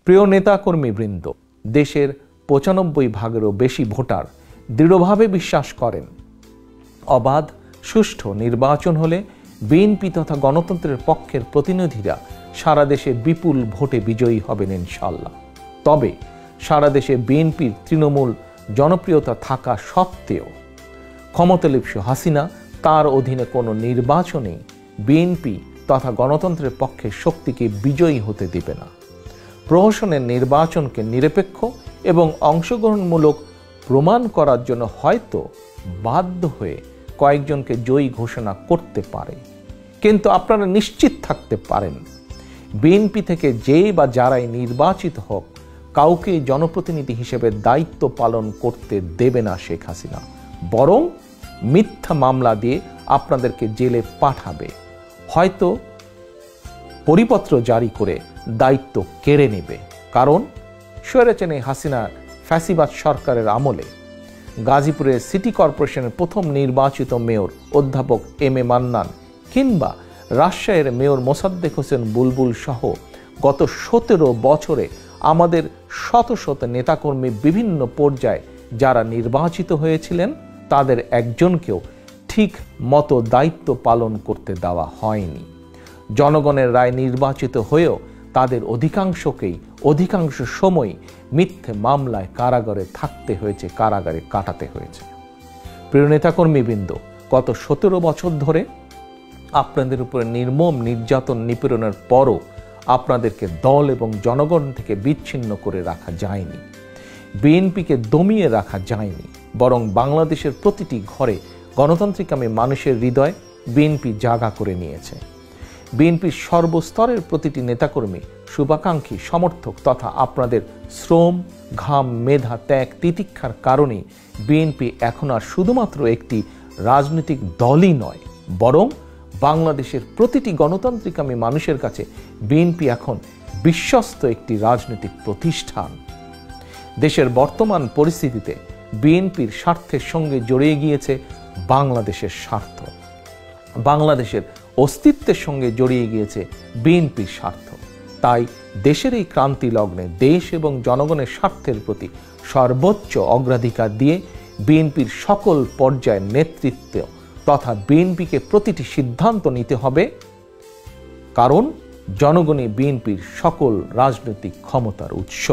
প্রিয় নেতাকর্মীবৃন্দ, দেশের ৯৫% বেশি ভোটার দৃঢ়ভাবে বিশ্বাস করেন অবাধ সুষ্ঠু নির্বাচন হলে বিএনপি তথা গণতন্ত্রের পক্ষের প্রতিনিধিরা সারা দেশে বিপুল ভোটে বিজয়ী হবেন ইনশাআল্লাহ। তবে সারা দেশে বিএনপির তৃণমূল জনপ্রিয়তা থাকা সত্ত্বেও ক্ষমতালিপ্সু হাসিনা তার অধীনে কোনো নির্বাচনে বিএনপি তথা গণতন্ত্রের পক্ষে শক্তিকে বিজয়ী হতে দিবে না। প্রহসনের নির্বাচনকে নিরপেক্ষ এবং অংশগ্রহণমূলক প্রমাণ করার জন্য হয়তো বাধ্য হয়ে কয়েকজনকে জয়ী ঘোষণা করতে পারে, কিন্তু আপনারা নিশ্চিত থাকতে পারেন বিএনপি থেকে যে বা যারাই নির্বাচিত হোক কাউকে জনপ্রতিনিধি হিসেবে দায়িত্ব পালন করতে দেবে না শেখ হাসিনা, বরং মিথ্যা মামলা দিয়ে আপনাদেরকে জেলে পাঠাবে, হয়তো পরিপত্র জারি করে দায়িত্ব কেড়ে নেবে। কারণ স্বৈরাচারী হাসিনার ফ্যাসিবাদ সরকারের আমলে গাজীপুরের সিটি কর্পোরেশনের প্রথম নির্বাচিত মেয়র অধ্যাপক এম এ মান্নান কিংবা রাজশাহীর মেয়র মোসাদ্দেক হোসেন বুলবুল সহ গত ১৭ বছরে আমাদের শত শত নেতাকর্মী বিভিন্ন পর্যায়ে যারা নির্বাচিত হয়েছিলেন তাদের একজনকেও ঠিক মতো দায়িত্ব পালন করতে দেওয়া হয়নি। জনগণের রায় নির্বাচিত হয়েও তাদের অধিকাংশকেই অধিকাংশ সময় মিথ্যে মামলায় কারাগারে থাকতে হয়েছে, কারাগারে কাটাতে হয়েছে। প্রিয় নেতাকর্মীবৃন্দ, গত ১৭ বছর ধরে আপনাদের উপরে নির্মম নির্যাতন নিপীড়নের পরও আপনাদেরকে দল এবং জনগণ থেকে বিচ্ছিন্ন করে রাখা যায়নি, বিএনপিকে দমিয়ে রাখা যায়নি, বরং বাংলাদেশের প্রতিটি ঘরে গণতান্ত্রিকামী মানুষের হৃদয় বিএনপি জায়গা করে নিয়েছে। বিএনপির সর্বস্তরের প্রতিটি নেতাকর্মী, শুভাকাঙ্ক্ষী, সমর্থক তথা আপনাদের শ্রম, ঘাম, মেধা, ত্যাগ, তিতিক্ষার কারণে বিএনপি এখন আর শুধুমাত্র একটি রাজনৈতিক দলই নয়, বরং বাংলাদেশের প্রতিটি গণতান্ত্রিকামী মানুষের কাছে বিএনপি এখন বিশ্বস্ত একটি রাজনৈতিক প্রতিষ্ঠান। দেশের বর্তমান পরিস্থিতিতে বিএনপির স্বার্থের সঙ্গে জড়িয়ে গিয়েছে বাংলাদেশের স্বার্থ, বাংলাদেশের অস্তিত্বের সঙ্গে জড়িয়ে গিয়েছে বিএনপির স্বার্থ। তাই দেশের এই ক্রান্তি লগ্নে দেশ এবং জনগণের স্বার্থের প্রতি সর্বোচ্চ অগ্রাধিকার দিয়ে বিএনপির সকল পর্যায়ের নেতৃত্ব তথা বিএনপিকে প্রতিটি সিদ্ধান্ত নিতে হবে, কারণ জনগণই বিএনপির সকল রাজনৈতিক ক্ষমতার উৎস।